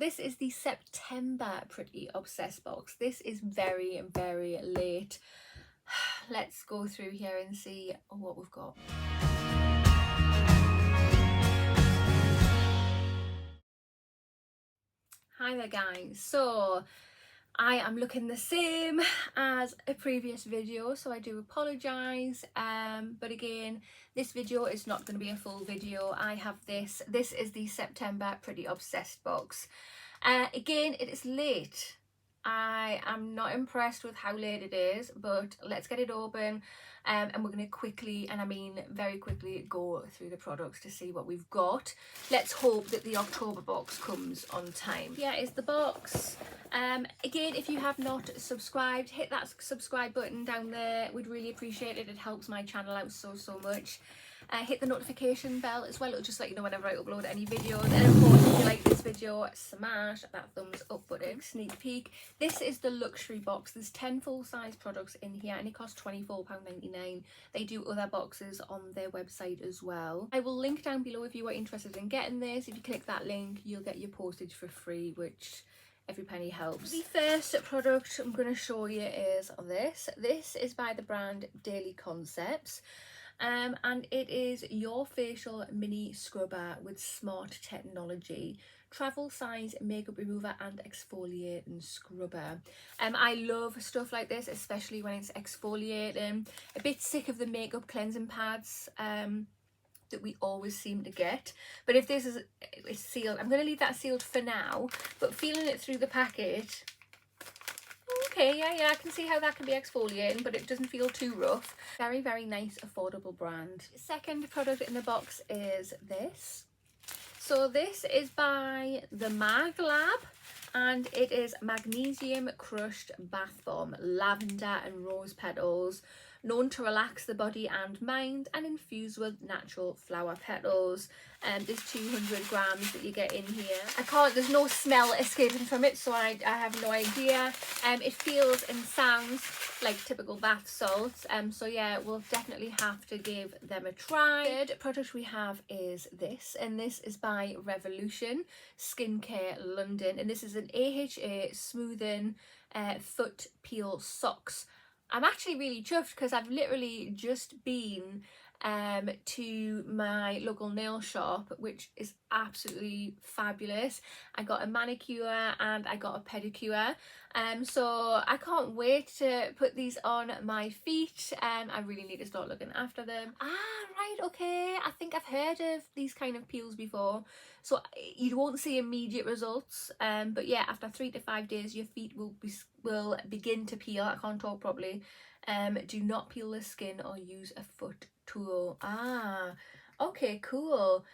this is the September Pretty Obsessed box. This is very, very late. Let's go through here and see what we've got. Hi there guys, so I am looking the same as a previous video, so I do apologise, but again, this video is not going to be a full video. I have this is the September Pretty Obsessed box. Again, it is late. I am not impressed with how late it is, but let's get it open, and we're going to quickly, and I mean very quickly, go through the products to see what we've got. Let's hope that the October box comes on time. Here is the box. Again, if you have not subscribed, hit that subscribe button down there. We'd really appreciate it. It helps my channel out so much. Hit the notification bell as well. It'll just let you know whenever I upload any videos. And of course, if you like this video, smash that thumbs up button. Sneak peek. This is the luxury box. There's 10 full-size products in here and it costs £24.99. They do other boxes on their website as well. I will link down below if you are interested in getting this. If you click that link, you'll get your postage for free, which every penny helps. The first product I'm going to show you is this. This is by the brand Daily Concepts. And it is your facial mini scrubber with smart technology, travel size makeup remover and exfoliating scrubber. I love stuff like this, especially when it's exfoliating. A bit sick of the makeup cleansing pads that we always seem to get, but if this is sealed, I'm going to leave that sealed for now, but feeling it through the packet, okay, yeah, I can see how that can be exfoliating, but it doesn't feel too rough. Very nice, affordable brand. Second product in the box is this. So this is by the Mag Lab, and it is Magnesium Crushed Bath Bomb, Lavender and Rose Petals, known to relax the body and mind and infused with natural flower petals. There's 200 grams that you get in here. There's no smell escaping from it, so I have no idea. It feels and sounds like typical bath salts, so yeah, we'll definitely have to give them a try. Third product we have is this, and this is by Revolution Skincare London, and this is an AHA smoothing foot peel socks. I'm actually really chuffed because I've literally just been to my local nail shop, which is absolutely fabulous. I got a manicure and I got a pedicure, so I can't wait to put these on my feet. I really need to start looking after them. Right, okay, I think I've heard of these kind of peels before, so you won't see immediate results, but yeah, after 3 to 5 days your feet will begin to peel. I can't talk properly. Do not peel the skin or use a foot tool. Okay, cool.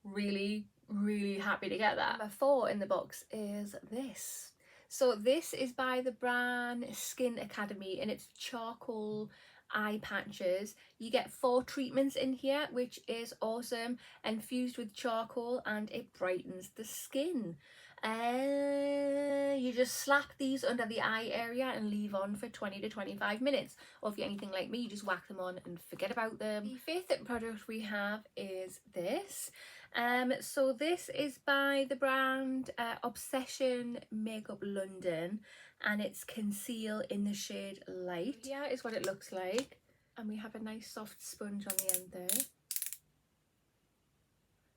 Really happy to get that. Number 4 in the box is this. So this is by the brand Skinacademy, and it's charcoal eye patches. You get 4 treatments in here, which is awesome, infused with charcoal, and it brightens the skin. You just slap these under the eye area and leave on for 20 to 25 minutes, or if you're anything like me, you just whack them on and forget about them. The 5th product we have is this. So this is by the brand Obsession Makeup London, and it's Conceal in the shade Light. Here is what it looks like, and we have a nice soft sponge on the end there.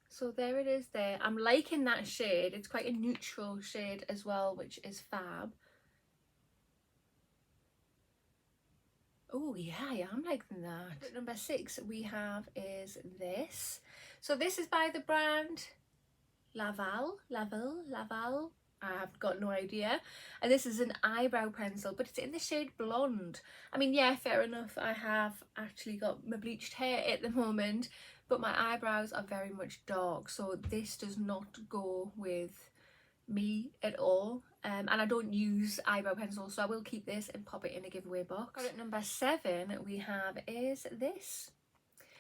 So there it is there. I'm liking that shade. It's quite a neutral shade as well, which is fab. Oh yeah, I'm liking that. Number 6 we have is this. So this is by the brand Laval. I've got no idea. And this is an eyebrow pencil, but it's in the shade Blonde. I mean, yeah, fair enough. I have actually got my bleached hair at the moment, but my eyebrows are very much dark, so this does not go with me at all. And I don't use eyebrow pencils, so I will keep this and pop it in a giveaway box. Product number 7 we have is this.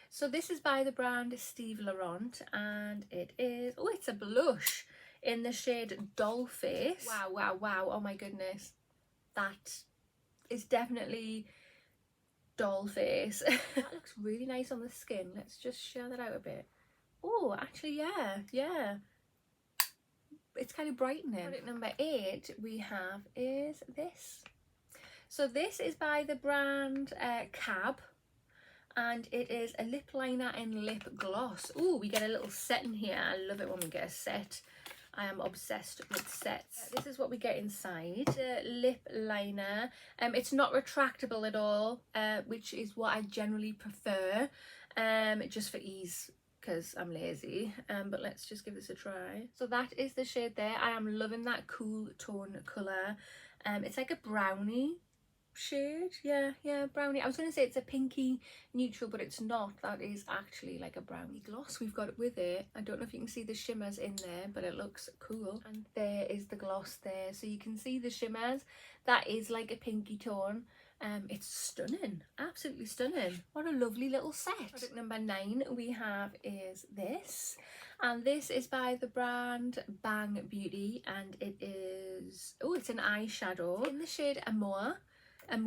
So this is by the brand Steve Laurent, and it is, oh, it's a blush in the shade Dollface. Wow, oh my goodness, that is definitely Dollface. That looks really nice on the skin. Let's just share that out a bit. Oh, actually, yeah. it's kind of brightening. Product number 8 we have is this. So this is by the brand Cab, and it is a lip liner and lip gloss. Ooh, we get a little set in here. I love it when we get a set. I am obsessed with sets. This is what we get inside. The lip liner. It's not retractable at all, which is what I generally prefer, just for ease, because I'm lazy. But let's just give this a try. So that is the shade there. I am loving that cool tone colour. It's like a brownie shade. Yeah, brownie. I was going to say it's a pinky neutral, but it's not. That is actually like a brownie gloss we've got with it. I don't know if you can see the shimmers in there, but it looks cool. And there is the gloss there, so you can see the shimmers. That is like a pinky tone. It's stunning, absolutely stunning. What a lovely little set. Product number 9 we have is this, and this is by the brand Bang Beauty, and it is, oh, it's an eyeshadow in the shade Amour. I'm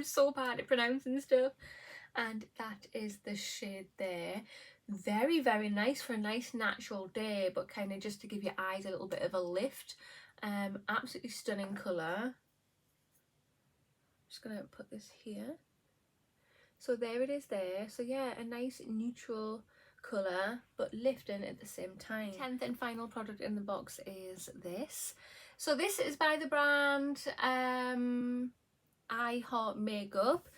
so bad at pronouncing stuff. And that is the shade there. Very, very nice for a nice natural day, but kind of just to give your eyes a little bit of a lift. Absolutely stunning colour. Just gonna put this here. So there it is there. So yeah, a nice neutral colour, but lifting at the same time. 10th and final product in the box is this. So this is by the brand I Heart Makeup,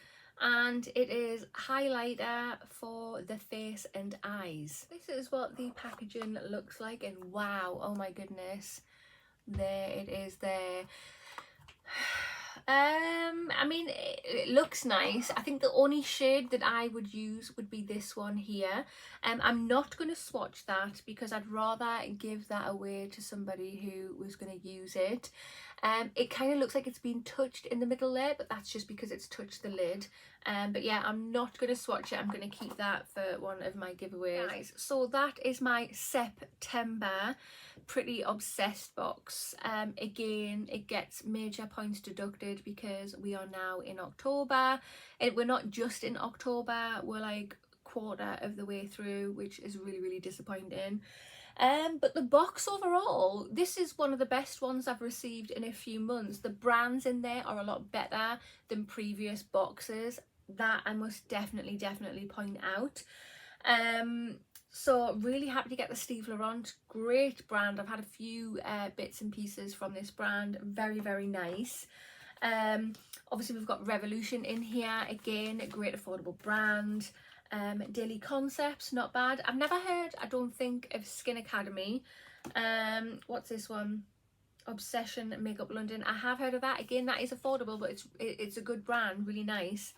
and it is highlighter for the face and eyes. This is what the packaging looks like, and wow, oh my goodness, there it is there. I mean, it looks nice. I think the only shade that I would use would be this one here. I'm not going to swatch that because I'd rather give that away to somebody who was going to use it. It kind of looks like it's been touched in the middle there, but that's just because it's touched the lid. But yeah, I'm not going to swatch it. I'm going to keep that for one of my giveaways. Guys, so that is my September Pretty Obsessed box. Again, it gets major points deducted because we are now in October. We're not just in October, we're like quarter of the way through, which is really, really disappointing. But the box overall, this is one of the best ones I've received in a few months. The brands in there are a lot better than previous boxes. That I must definitely point out. So really happy to get the Steve Laurent. Great brand. I've had a few bits and pieces from this brand. Very, very nice. Obviously we've got Revolution in here. Again, a great affordable brand. Daily Concepts, not bad. I've never heard, I don't think, of Skinacademy. What's this one? Obsession Makeup London. I have heard of that. Again, that is affordable, but it's a good brand, really nice.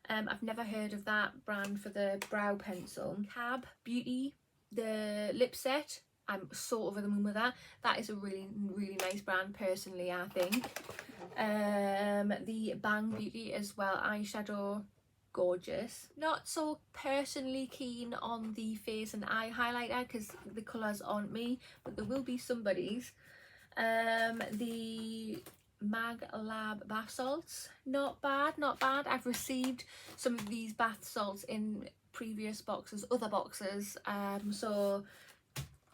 I've never heard of that brand for the brow pencil. Cab Beauty, the lip set. I'm so over the moon with that. That is a really, really nice brand, personally, I think. The Bang Beauty as well, eyeshadow. Gorgeous. Not so personally keen on the face and eye highlighter because the colours aren't me, but there will be somebody's. The Mag Lab bath salts, not bad. I've received some of these bath salts in previous boxes, other boxes, so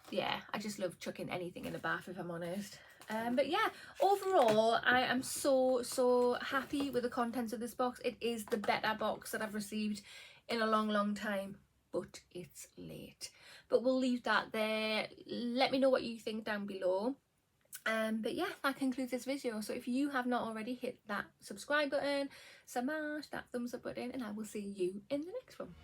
yeah, I just love chucking anything in a bath, if I'm honest. But yeah, overall I am so happy with the contents of this box. It is the better box that I've received in a long time, but it's late. But we'll leave that there. Let me know what you think down below. But yeah, that concludes this video. So if you have not already, hit that subscribe button, smash that thumbs up button, and I will see you in the next one.